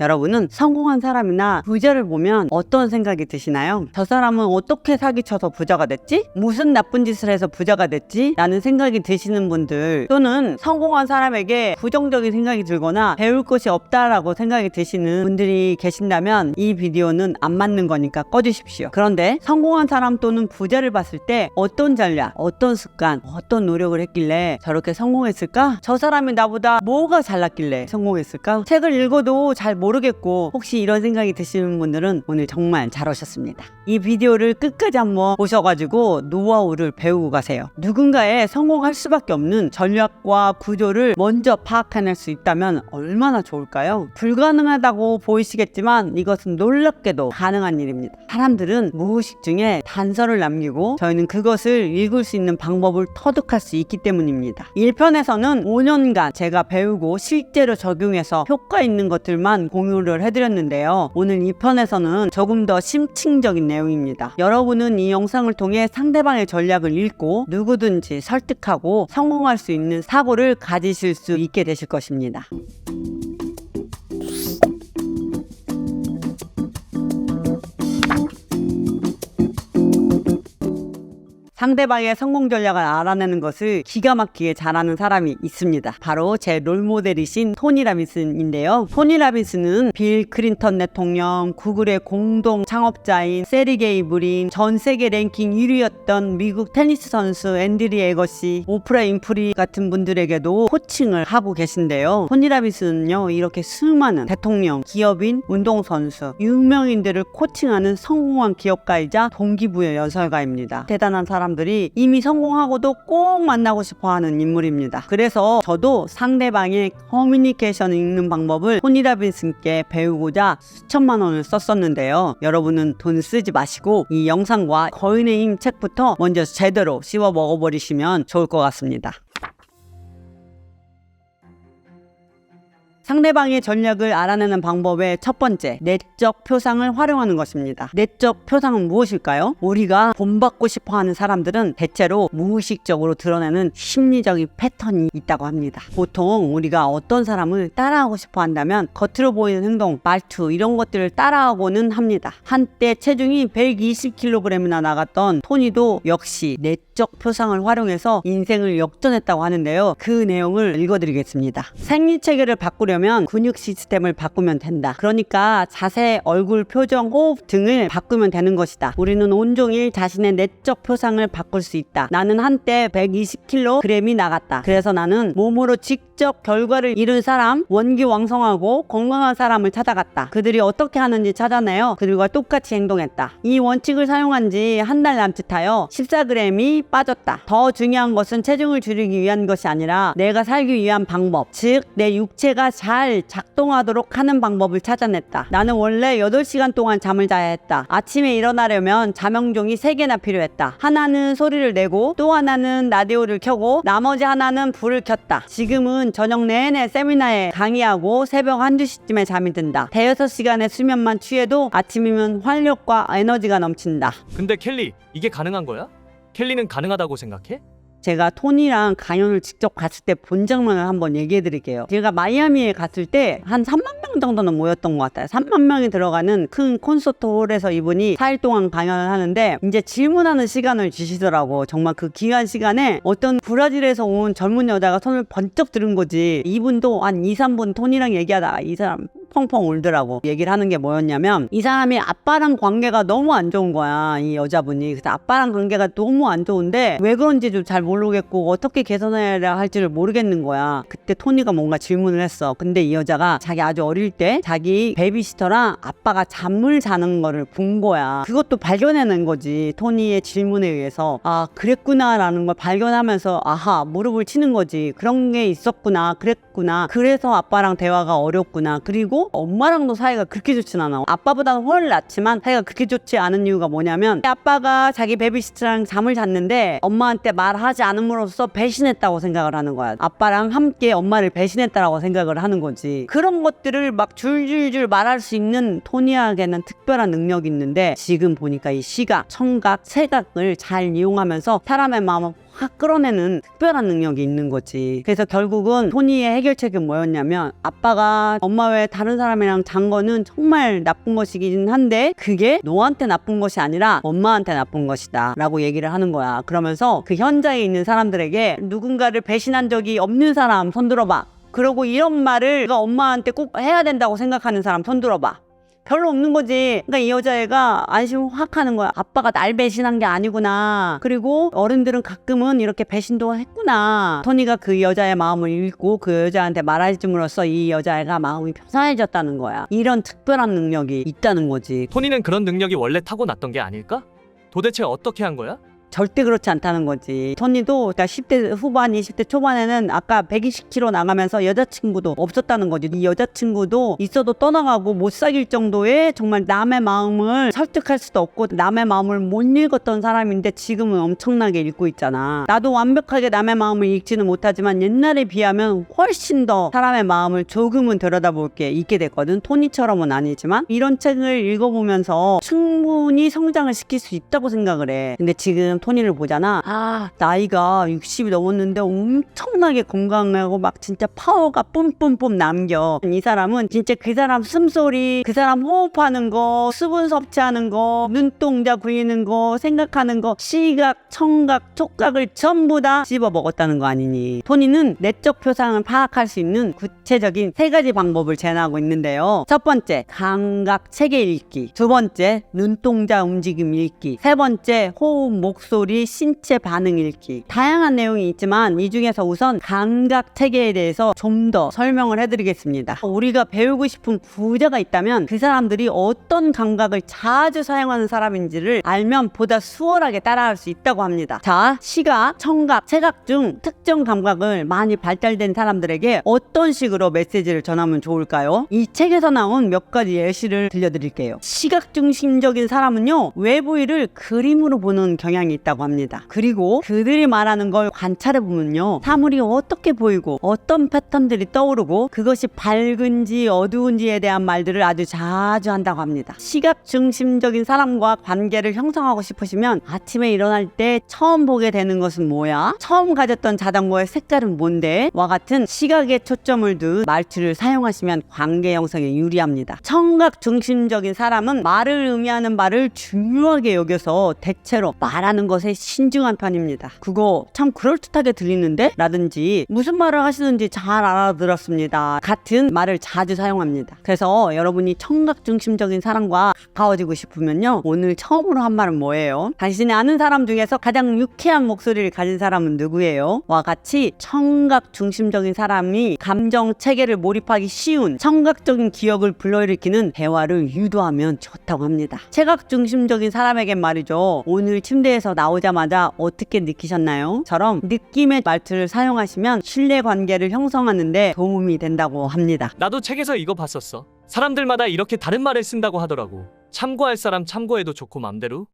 여러분은 성공한 사람이나 부자를 보면 어떤 생각이 드시나요? 저 사람은 어떻게 사기쳐서 부자가 됐지? 무슨 나쁜 짓을 해서 부자가 됐지? 라는 생각이 드시는 분들, 또는 성공한 사람에게 부정적인 생각이 들거나 배울 것이 없다라고 생각이 드시는 분들이 계신다면 이 비디오는 안 맞는 거니까 꺼주십시오. 그런데 성공한 사람 또는 부자를 봤을 때 어떤 전략, 어떤 습관, 어떤 노력을 했길래 저렇게 성공했을까? 저 사람이 나보다 뭐가 잘났길래 성공했을까? 책을 읽어도 잘 모르겠고, 혹시 이런 생각이 드시는 분들은 오늘 정말 잘 오셨습니다. 이 비디오를 끝까지 한번 보셔가지고 노하우를 배우고 가세요. 누군가의 성공할 수밖에 없는 전략과 구조를 먼저 파악해낼 수 있다면 얼마나 좋을까요? 불가능하다고 보이시겠지만 이것은 놀랍게도 가능한 일입니다. 사람들은 무의식 중에 단서를 남기고 저희는 그것을 읽을 수 있는 방법을 터득할 수 있기 때문입니다. 1편에서는 5년간 제가 배우고 실제로 적용해서 효과 있는 것들만 공유를 해드렸는데요. 오늘 2편에서는 조금 더 심층적인 내용입니다. 여러분은 이 영상을 통해 상대방의 전략을 읽고 누구든지 설득하고 성공할 수 있는 사고를 가지실 수 있게 되실 것입니다. 상대방의 성공 전략을 알아내는 것을 기가 막히게 잘하는 사람이 있습니다. 바로 제 롤모델이신 토니 라빈슨인데요. 토니 라빈슨은 빌 클린턴 대통령, 구글의 공동 창업자인 세르게이 브린, 전 세계 랭킹 1위였던 미국 테니스 선수 앤드리 에거시, 오프라 윈프리 같은 분들에게도 코칭을 하고 계신데요. 토니 라빈슨은요, 이렇게 수많은 대통령, 기업인, 운동선수, 유명인들을 코칭하는 성공한 기업가이자 동기부여 연설가입니다. 대단한 사람들이 이미 성공하고도 꼭 만나고 싶어하는 인물입니다. 그래서 저도 상대방의 커뮤니케이션을 읽는 방법을 토니 라빈슨께 배우고자 수천만 원을 썼었는데요. 여러분은 돈 쓰지 마시고 이 영상과 거인의 힘 책부터 먼저 제대로 씹어 먹어버리시면 좋을 것 같습니다. 상대방의 전략을 알아내는 방법의 첫 번째, 내적 표상을 활용하는 것입니다. 내적 표상은 무엇일까요? 우리가 본받고 싶어하는 사람들은 대체로 무의식적으로 드러내는 심리적인 패턴이 있다고 합니다. 보통 우리가 어떤 사람을 따라하고 싶어 한다면 겉으로 보이는 행동, 말투 이런 것들을 따라하고는 합니다. 한때 체중이 120kg이나 나갔던 토니도 역시 내적 표상을 활용해서 인생을 역전했다고 하는데요. 그 내용을 읽어드리겠습니다. 생리체계를 바꾸려면 근육 시스템을 바꾸면 된다. 그러니까 자세, 얼굴, 표정, 호흡 등을 바꾸면 되는 것이다. 우리는 온종일 자신의 내적 표상을 바꿀 수 있다. 나는 한때 120kg이 나갔다. 그래서 나는 몸으로 직접 결과를 이룬 사람, 원기왕성하고 건강한 사람을 찾아갔다. 그들이 어떻게 하는지 찾아내어 그들과 똑같이 행동했다. 이 원칙을 사용한 지 한 달 남짓하여 14g이 빠졌다. 더 중요한 것은 체중을 줄이기 위한 것이 아니라 내가 살기 위한 방법, 즉 내 육체가 잘 작동하도록 하는 방법을 찾아냈다. 나는 원래 8시간 동안 잠을 자야 했다. 아침에 일어나려면 자명종이 3개나 필요했다. 하나는 소리를 내고 또 하나는 라디오를 켜고 나머지 하나는 불을 켰다. 지금은 저녁 내내 세미나에 강의하고 새벽 1-2시쯤에 잠이 든다. 대여섯 시간의 수면만 취해도 아침이면 활력과 에너지가 넘친다. 근데 켈리, 이게 가능한 거야? 켈리는 가능하다고 생각해? 제가 토니랑 강연을 직접 갔을 때 본 장면을 한번 얘기해 드릴게요. 제가 마이애미에 갔을 때 한 3만 명 정도는 모였던 것 같아요. 3만 명이 들어가는 큰 콘서트 홀에서 이분이 4일 동안 강연을 하는데 이제 질문하는 시간을 주시더라고. 정말 그 귀한 시간에 어떤 브라질에서 온 젊은 여자가 손을 번쩍 들은 거지. 이분도 한 2-3분 토니랑 얘기하다가 이 사람 펑펑 울더라고. 얘기를 하는 게 뭐였냐면 이 사람이 아빠랑 관계가 너무 안 좋은 거야. 이 여자분이. 그래서 아빠랑 관계가 너무 안 좋은데 왜 그런지도 잘 모르겠고 어떻게 개선해야 할지를 모르겠는 거야. 그때 토니가 뭔가 질문을 했어. 근데 이 여자가 자기 아주 어릴 때 자기 베이비시터랑 아빠가 잠을 자는 거를 본 거야. 그것도 발견해낸 거지. 토니의 질문에 의해서. 아, 그랬구나 라는 걸 발견하면서 아하, 무릎을 치는 거지. 그런 게 있었구나. 그랬구나. 그래서 아빠랑 대화가 어렵구나. 그리고 엄마랑도 사이가 그렇게 좋진 않아. 아빠보다는 훨 낫지만 사이가 그렇게 좋지 않은 이유가 뭐냐면 아빠가 자기 베이비시터랑 잠을 잤는데 엄마한테 말하지 않음으로써 배신했다고 생각을 하는 거야. 아빠랑 함께 엄마를 배신했다라고 생각을 하는 거지. 그런 것들을 막 줄줄줄 말할 수 있는 토니에게는 특별한 능력이 있는데 지금 보니까 이 시각, 청각, 세각을 잘 이용하면서 사람의 마음을 확 끌어내는 특별한 능력이 있는 거지. 그래서 결국은 토니의 해결책은 뭐였냐면, 아빠가 엄마 외에 다른 사람이랑 잔 거는 정말 나쁜 것이긴 한데 그게 너한테 나쁜 것이 아니라 엄마한테 나쁜 것이다 라고 얘기를 하는 거야. 그러면서 그 현장에 있는 사람들에게 누군가를 배신한 적이 없는 사람 손들어봐. 그리고 이런 말을 내가 엄마한테 꼭 해야 된다고 생각하는 사람 손들어봐. 별로 없는 거지. 그러니까 이 여자애가 안심을 확 하는 거야. 아빠가 날 배신한 게 아니구나. 그리고 어른들은 가끔은 이렇게 배신도 했구나. 토니가 그 여자의 마음을 읽고 그 여자한테 말해줌으로써 이 여자애가 마음이 편안해졌다는 거야. 이런 특별한 능력이 있다는 거지. 토니는 그런 능력이 원래 타고났던 게 아닐까? 도대체 어떻게 한 거야? 절대 그렇지 않다는 거지. 토니도 그러니까 10대 후반, 20대 초반에는 아까 120kg 나가면서 여자친구도 없었다는 거지. 이 여자친구도 있어도 떠나가고 못 사귈 정도의 정말 남의 마음을 설득할 수도 없고 남의 마음을 못 읽었던 사람인데 지금은 엄청나게 읽고 있잖아. 나도 완벽하게 남의 마음을 읽지는 못하지만 옛날에 비하면 훨씬 더 사람의 마음을 조금은 들여다볼 게 있게 됐거든. 토니처럼은 아니지만 이런 책을 읽어보면서 충분히 성장을 시킬 수 있다고 생각을 해. 근데 지금 토니를 보잖아. 나이가 60이 넘었는데 엄청나게 건강하고 막 진짜 파워가 뿜뿜뿜 남겨. 이 사람은 진짜 그 사람 숨소리, 그 사람 호흡하는 거, 수분 섭취하는 거, 눈동자 굴리는 거, 생각하는 거, 시각, 청각, 촉각을 전부 다 씹어 먹었다는 거 아니니. 토니는 내적 표상을 파악할 수 있는 구체적인 3가지 방법을 제안하고 있는데요. 첫 번째, 감각 체계 읽기. 두 번째, 눈동자 움직임 읽기. 세 번째, 호흡, 목소리, 신체 반응 읽기. 다양한 내용이 있지만 이 중에서 우선 감각 체계에 대해서 좀 더 설명을 해드리겠습니다. 우리가 배우고 싶은 부자가 있다면 그 사람들이 어떤 감각을 자주 사용하는 사람인지를 알면 보다 수월하게 따라할 수 있다고 합니다. 자, 시각, 청각, 체각 중 특정 감각을 많이 발달된 사람들에게 어떤 식으로 메시지를 전하면 좋을까요? 이 책에서 나온 몇 가지 예시를 들려드릴게요. 시각 중심적인 사람은요, 외부일을 그림으로 보는 경향이 있다고 합니다. 그리고 그들이 말하는 걸 관찰해보면요, 사물이 어떻게 보이고 어떤 패턴들이 떠오르고 그것이 밝은지 어두운지에 대한 말들을 아주 자주 한다고 합니다. 시각 중심적인 사람과 관계를 형성하고 싶으시면 아침에 일어날 때 처음 보게 되는 것은 뭐야? 처음 가졌던 자전거의 색깔은 뭔데? 와 같은 시각에 초점을 둔 말투를 사용하시면 관계 형성에 유리합니다. 청각 중심적인 사람은 말을 의미하는 말을 중요하게 여겨서 대체로 말하는 것에 신중한 편입니다. 그거 참 그럴듯하게 들리는데? 라든지 무슨 말을 하시는지 잘 알아들었습니다. 같은 말을 자주 사용합니다. 그래서 여러분이 청각 중심적인 사람과 가까워지고 싶으면요, 오늘 처음으로 한 말은 뭐예요? 당신이 아는 사람 중에서 가장 유쾌한 목소리를 가진 사람은 누구예요? 와 같이 청각 중심적인 사람이 감정 체계를 몰입하기 쉬운 청각적인 기억을 불러일으키는 대화를 유도하면 좋다고 합니다. 체각 중심적인 사람에겐 말이죠, 오늘 침대에서 나오자마자 어떻게 느끼셨나요? 처럼 느낌의 말투를 사용하시면 신뢰관계를 형성하는데 도움이 된다고 합니다. 나도 책에서 이거 봤었어. 사람들마다 이렇게 다른 말을 쓴다고 하더라고. 참고할 사람 참고해도 좋고 맘대로.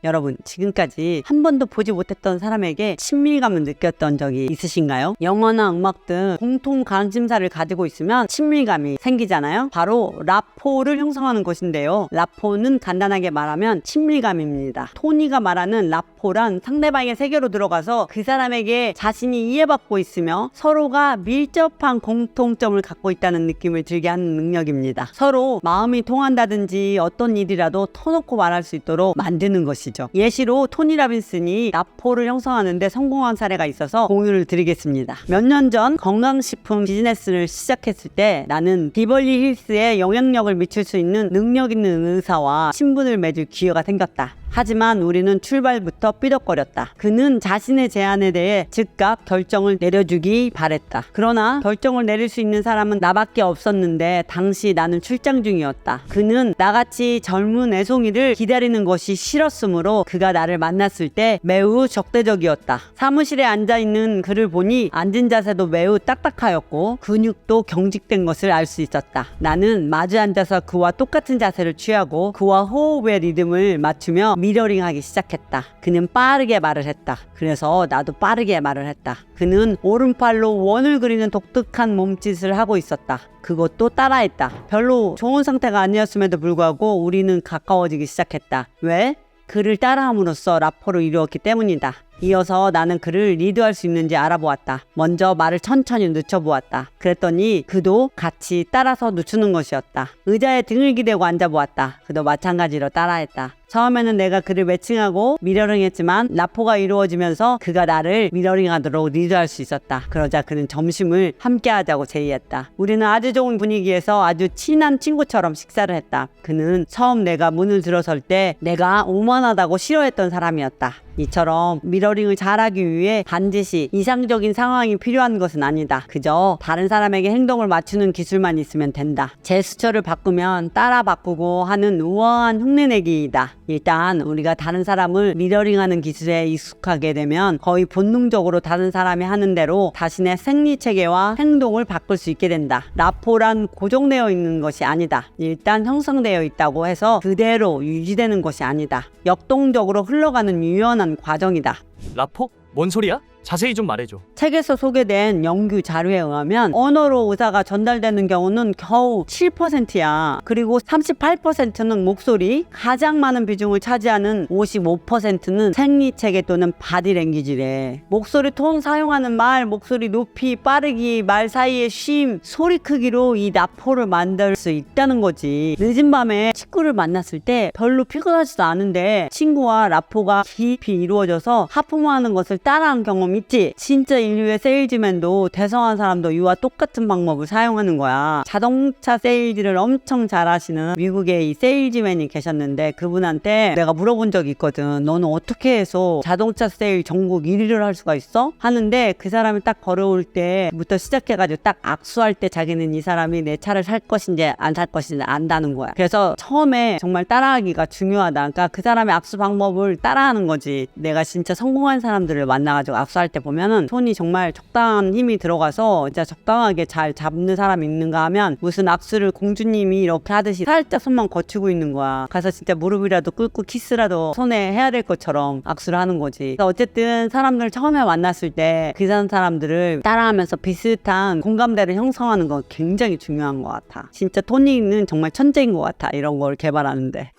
여러분, 지금까지 한 번도 보지 못했던 사람에게 친밀감을 느꼈던 적이 있으신가요? 영화나 음악 등 공통 관심사를 가지고 있으면 친밀감이 생기잖아요. 바로 라포를 형성하는 것인데요. 라포는 간단하게 말하면 친밀감입니다. 토니가 말하는 라포란 상대방의 세계로 들어가서 그 사람에게 자신이 이해받고 있으며 서로가 밀접한 공통점을 갖고 있다는 느낌을 들게 하는 능력입니다. 서로 마음이 통한다든지 어떤 일이라도 터놓고 말할 수 있도록 만드는 것이죠. 예시로 토니 라빈슨이 라포를 형성하는데 성공한 사례가 있어서 공유를 드리겠습니다. 몇 년 전 건강식품 비즈니스를 시작했을 때 나는 비벌리 힐스에 영향력을 미칠 수 있는 능력 있는 의사와 친분을 맺을 기회가 생겼다. 하지만 우리는 출발부터 삐덕거렸다. 그는 자신의 제안에 대해 즉각 결정을 내려주기 바랬다. 그러나 결정을 내릴 수 있는 사람은 나밖에 없었는데 당시 나는 출장 중이었다. 그는 나같이 젊은 애송이를 기다리는 것이 싫었으므로 그가 나를 만났을 때 매우 적대적이었다. 사무실에 앉아있는 그를 보니 앉은 자세도 매우 딱딱하였고 근육도 경직된 것을 알 수 있었다. 나는 마주 앉아서 그와 똑같은 자세를 취하고 그와 호흡의 리듬을 맞추며 미러링하기 시작했다. 그는 빠르게 말을 했다. 그래서 나도 빠르게 말을 했다. 그는 오른팔로 원을 그리는 독특한 몸짓을 하고 있었다. 그것도 따라했다. 별로 좋은 상태가 아니었음에도 불구하고 우리는 가까워지기 시작했다. 왜? 그를 따라함으로써 라포를 이루었기 때문이다. 이어서 나는 그를 리드할 수 있는지 알아보았다. 먼저 말을 천천히 늦춰보았다. 그랬더니 그도 같이 따라서 늦추는 것이었다. 의자에 등을 기대고 앉아보았다. 그도 마찬가지로 따라했다. 처음에는 내가 그를 매칭하고 미러링했지만 라포가 이루어지면서 그가 나를 미러링하도록 리드할 수 있었다. 그러자 그는 점심을 함께 하자고 제의했다. 우리는 아주 좋은 분위기에서 아주 친한 친구처럼 식사를 했다. 그는 처음 내가 문을 들어설 때 내가 오만하다고 싫어했던 사람이었다. 이처럼 미러링을 잘하기 위해 반드시 이상적인 상황이 필요한 것은 아니다. 그저 다른 사람에게 행동을 맞추는 기술만 있으면 된다. 제스처를 바꾸면 따라 바꾸고 하는 우아한 흉내내기이다. 일단 우리가 다른 사람을 미러링하는 기술에 익숙하게 되면 거의 본능적으로 다른 사람이 하는 대로 자신의 생리체계와 행동을 바꿀 수 있게 된다. 라포란 고정되어 있는 것이 아니다. 일단 형성되어 있다고 해서 그대로 유지되는 것이 아니다. 역동적으로 흘러가는 유연한 과정이다. 라포? 뭔 소리야? 자세히 좀 말해줘. 책에서 소개된 연구 자료에 의하면 언어로 의사가 전달되는 경우는 겨우 7%야. 그리고 38%는 목소리, 가장 많은 비중을 차지하는 55%는 생리체계 또는 바디랭귀지래. 목소리 톤 사용하는 말, 목소리 높이, 빠르기, 말 사이의 쉼, 소리 크기로 이 라포를 만들 수 있다는 거지. 늦은 밤에 친구를 만났을 때 별로 피곤하지도 않은데 친구와 라포가 깊이 이루어져서 하품하는 것을 따라한 경험 있지? 진짜 인류의 세일즈맨도 대성한 사람도 이와 똑같은 방법을 사용하는 거야. 자동차 세일즈를 엄청 잘하시는 미국의 이 세일즈맨이 계셨는데 그분한테 내가 물어본 적이 있거든. 너는 어떻게 해서 자동차 세일 전국 1위를 할 수가 있어? 하는데 그 사람이 딱 걸어올 때부터 시작해가지고 딱 악수할 때 자기는 이 사람이 내 차를 살 것인지 안 살 것인지 안다는 거야. 그래서 처음에 정말 따라하기가 중요하다. 그러니까 그 사람의 악수 방법을 따라하는 거지. 내가 진짜 성공한 사람들을 만나가지고 악수할 때 보면은 손이 정말 적당한 힘이 들어가서 진짜 적당하게 잘 잡는 사람이 있는가 하면 무슨 악수를 공주님이 이렇게 하듯이 살짝 손만 거치고 있는 거야. 가서 진짜 무릎이라도 꿇고 키스라도 손에 해야 될 것처럼 악수를 하는 거지. 그래서 어쨌든 사람들 처음에 만났을 때 그 사람들을 따라하면서 비슷한 공감대를 형성하는 건 굉장히 중요한 것 같아. 진짜 토니는 정말 천재인 것 같아. 이런 걸 개발하는데.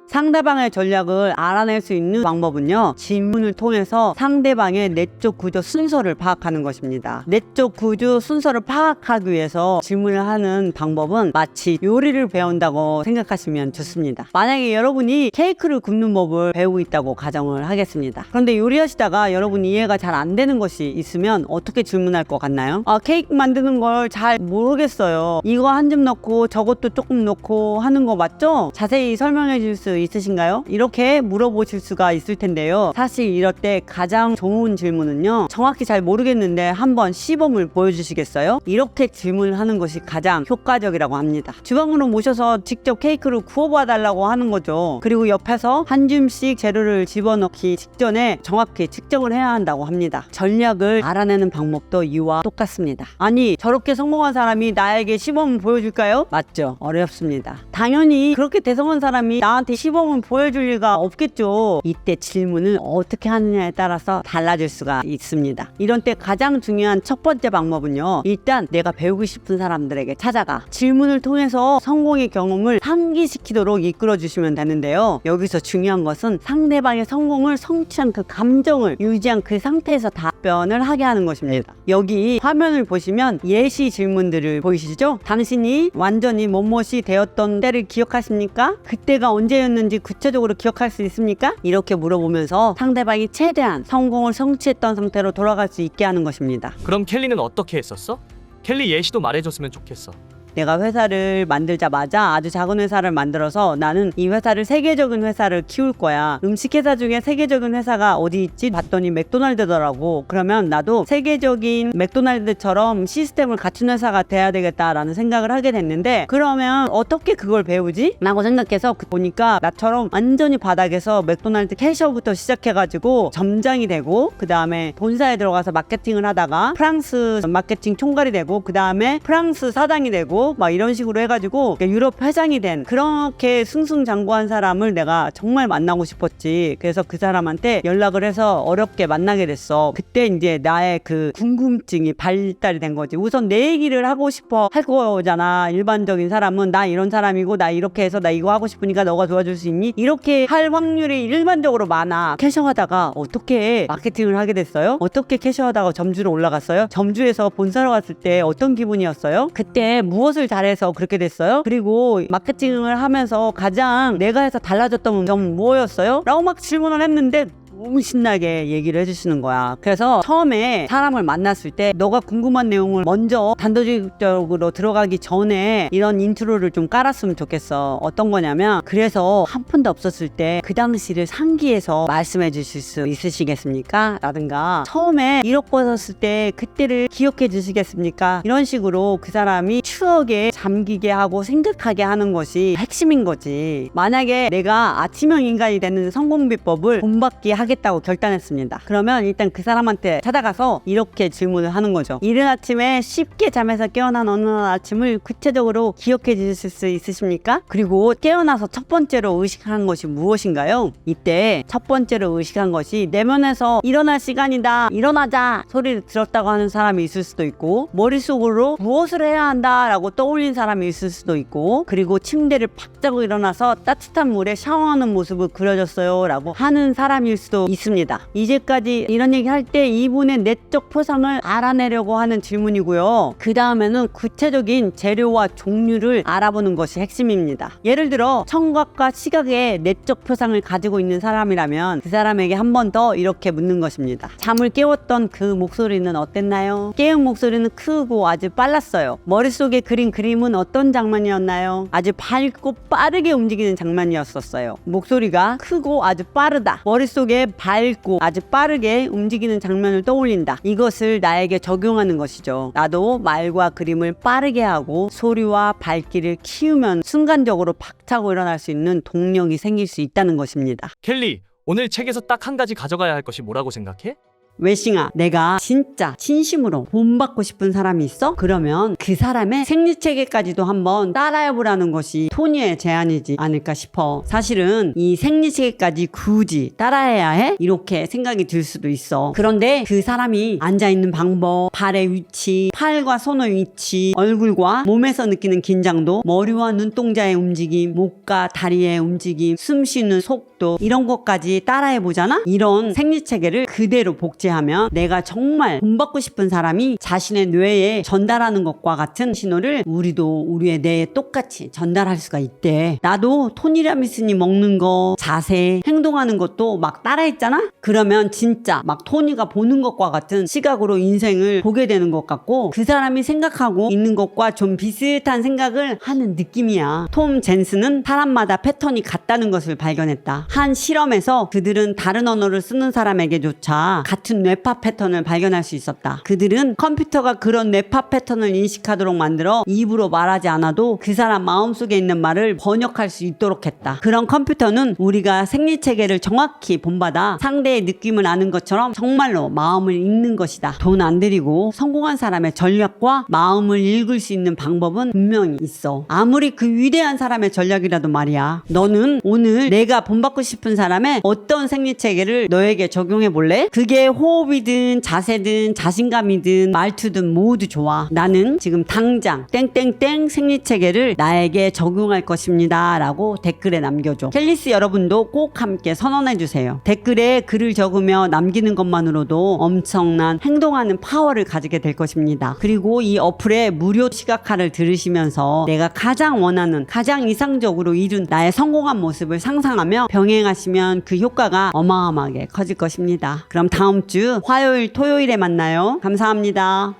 상대방의 전략을 알아낼 수 있는 방법은요, 질문을 통해서 상대방의 내적 구조 순서를 파악하는 것입니다. 내적 구조 순서를 파악하기 위해서 질문을 하는 방법은 마치 요리를 배운다고 생각하시면 좋습니다. 만약에 여러분이 케이크를 굽는 법을 배우고 있다고 가정을 하겠습니다. 그런데 요리하시다가 여러분이 이해가 잘 안 되는 것이 있으면 어떻게 질문할 것 같나요? 케이크 만드는 걸 잘 모르겠어요. 이거 한 줌 넣고 저것도 조금 넣고 하는 거 맞죠? 자세히 설명해 줄 수 있으신가요? 이렇게 물어보실 수가 있을 텐데요. 사실 이럴 때 가장 좋은 질문은요, 정확히 잘 모르겠는데 한번 시범을 보여주시겠어요? 이렇게 질문을 하는 것이 가장 효과적이라고 합니다. 주방으로 모셔서 직접 케이크를 구워봐 달라고 하는 거죠. 그리고 옆에서 한 줌씩 재료를 집어넣기 직전에 정확히 측정을 해야 한다고 합니다. 전략을 알아내는 방법도 이와 똑같습니다. 아니, 저렇게 성공한 사람이 나에게 시범을 보여줄까요? 맞죠? 어렵습니다. 당연히 그렇게 대성한 사람이 나한테 시범을 보여줄 리가 없겠죠. 이때 질문을 어떻게 하느냐에 따라서 달라질 수가 있습니다. 이런 때 가장 중요한 첫 번째 방법은요, 일단 내가 배우고 싶은 사람들에게 찾아가 질문을 통해서 성공의 경험을 상기시키도록 이끌어 주시면 되는데요. 여기서 중요한 것은 상대방의 성공을 성취한 그 감정을 유지한 그 상태에서 답변을 하게 하는 것입니다. 여기 화면을 보시면 예시 질문들을 보이시죠? 당신이 완전히 못못이 되었던 때를 기억하십니까? 그때가 언제였는지 구체적으로 기억할 수 있습니까? 이렇게 물어보면서 상대방이 최대한 성공을 성취했던 상태로 돌아갈 수 있게 하는 것입니다. 그럼 켈리는 어떻게 했었어? 켈리 예시도 말해줬으면 좋겠어. 내가 회사를 만들자마자 아주 작은 회사를 만들어서 나는 이 회사를 세계적인 회사를 키울 거야. 음식 회사 중에 세계적인 회사가 어디 있지? 봤더니 맥도날드더라고. 그러면 나도 세계적인 맥도날드처럼 시스템을 갖춘 회사가 돼야 되겠다라는 생각을 하게 됐는데, 그러면 어떻게 그걸 배우지? 라고 생각해서 보니까 나처럼 완전히 바닥에서 맥도날드 캐셔부터 시작해가지고 점장이 되고, 그 다음에 본사에 들어가서 마케팅을 하다가 프랑스 마케팅 총괄이 되고, 그 다음에 프랑스 사장이 되고, 줘? 막 이런 식으로 해가지고 유럽 회장이 된 그렇게 승승장구한 사람을 내가 정말 만나고 싶었지. 그래서 그 사람한테 연락을 해서 어렵게 만나게 됐어. 그때 이제 나의 그 궁금증이 발달이 된 거지. 우선 내 얘기를 하고 싶어 할 거잖아. 일반적인 사람은 나 이런 사람이고 나 이렇게 해서 나 이거 하고 싶으니까 너가 도와줄 수 있니? 이렇게 할 확률이 일반적으로 많아. 캐셔하다가 어떻게 마케팅을 하게 됐어요? 어떻게 캐셔하다가 점주로 올라갔어요? 점주에서 본사로 갔을 때 어떤 기분이었어요? 그때 무엇을 잘해서 그렇게 됐어요? 그리고 마케팅을 하면서 가장 내가 해서 달라졌던 점 뭐였어요? 라고 막 질문을 했는데 너무 신나게 얘기를 해주시는 거야. 그래서 처음에 사람을 만났을 때 너가 궁금한 내용을 먼저 단도직입적으로 들어가기 전에 이런 인트로를 좀 깔았으면 좋겠어. 어떤 거냐면, 그래서 한 푼도 없었을 때 그 당시를 상기해서 말씀해 주실 수 있으시겠습니까? 라든가 처음에 1억 벌었을 때 그때를 기억해 주시겠습니까? 이런 식으로 그 사람이 추억에 잠기게 하고 생각하게 하는 것이 핵심인 거지. 만약에 내가 아침형 인간이 되는 성공 비법을 본받기 하겠다고 결단했습니다. 그러면 일단 그 사람한테 찾아가서 이렇게 질문을 하는 거죠. 이른 아침에 쉽게 잠에서 깨어난 어느 아침을 구체적으로 기억해 주실 수 있으십니까? 그리고 깨어나서 첫 번째로 의식한 것이 무엇인가요? 이때 첫 번째로 의식한 것이 내면에서 일어날 시간이다, 일어나자 소리를 들었다고 하는 사람이 있을 수도 있고, 머릿속으로 무엇을 해야 한다 라고 떠올린 사람이 있을 수도 있고, 그리고 침대를 팍 자고 일어나서 따뜻한 물에 샤워하는 모습을 그려졌어요 라고 하는 사람일 수도 있습니다. 이제까지 이런 얘기 할 때 이분의 내적 표상을 알아내려고 하는 질문이고요. 그 다음에는 구체적인 재료와 종류를 알아보는 것이 핵심입니다. 예를 들어 청각과 시각의 내적 표상을 가지고 있는 사람이라면 그 사람에게 한 번 더 이렇게 묻는 것입니다. 잠을 깨웠던 그 목소리는 어땠나요? 깨운 목소리는 크고 아주 빨랐어요. 머릿속에 그린 그림은 어떤 장면이었나요? 아주 밝고 빠르게 움직이는 장면이었었어요. 목소리가 크고 아주 빠르다. 머릿속에 밝고 아주 빠르게 움직이는 장면을 떠올린다. 이것을 나에게 적용하는 것이죠. 나도 말과 그림을 빠르게 하고 소리와 밝기를 키우면 순간적으로 박차고 일어날 수 있는 동력이 생길 수 있다는 것입니다. 켈리, 오늘 책에서 딱 한 가지 가져가야 할 것이 뭐라고 생각해? 웨싱아, 내가 진짜 진심으로 본받고 싶은 사람이 있어? 그러면 그 사람의 생리체계까지도 한번 따라해보라는 것이 토니의 제안이지 않을까 싶어. 사실은 이 생리체계까지 굳이 따라해야 해? 이렇게 생각이 들 수도 있어. 그런데 그 사람이 앉아있는 방법, 발의 위치, 팔과 손의 위치, 얼굴과 몸에서 느끼는 긴장도, 머리와 눈동자의 움직임, 목과 다리의 움직임, 숨 쉬는 속도, 이런 것까지 따라해보잖아? 이런 생리체계를 그대로 복제하면 내가 정말 본받고 싶은 사람이 자신의 뇌에 전달하는 것과 같은 신호를 우리도 우리의 뇌에 똑같이 전달할 수가 있대. 나도 토니라미스니 먹는 거, 자세, 행동하는 것도 막 따라했잖아? 그러면 진짜 막 토니가 보는 것과 같은 시각으로 인생을 보게 되는 것 같고, 그 사람이 생각하고 있는 것과 좀 비슷한 생각을 하는 느낌이야. 톰 젠슨은 사람마다 패턴이 같다는 것을 발견했다. 한 실험에서 그들은 다른 언어를 쓰는 사람에게조차 같은 뇌파 패턴을 발견할 수 있었다. 그들은 컴퓨터가 그런 뇌파 패턴을 인식하도록 만들어 입으로 말하지 않아도 그 사람 마음속에 있는 말을 번역할 수 있도록 했다. 그런 컴퓨터는 우리가 생리체계를 정확히 본받아 상대의 느낌을 아는 것처럼 정말로 마음을 읽는 것이다. 돈 안 들이고 성공한 사람의 전략과 마음을 읽을 수 있는 방법은 분명히 있어. 아무리 그 위대한 사람의 전략이라도 말이야. 너는 오늘 내가 본받고 싶은 사람의 어떤 생리체계를 너에게 적용해 볼래? 그게 호흡이든 자세든 자신감이든 말투든 모두 좋아. 나는 지금 당장 땡땡땡 생리체계를 나에게 적용할 것입니다 라고 댓글에 남겨줘. 켈리스 여러분도 꼭 함께 선언해주세요. 댓글에 글을 적으며 남기는 것만으로도 엄청난 행동하는 파워를 가지게 될 것입니다. 그리고 이 어플의 무료 시각화를 들으시면서 내가 가장 원하는, 가장 이상적으로 이룬 나의 성공한 모습을 상상하며 병행하시면 그 효과가 어마어마하게 커질 것입니다. 그럼 다음 주 화요일, 토요일에 만나요. 감사합니다.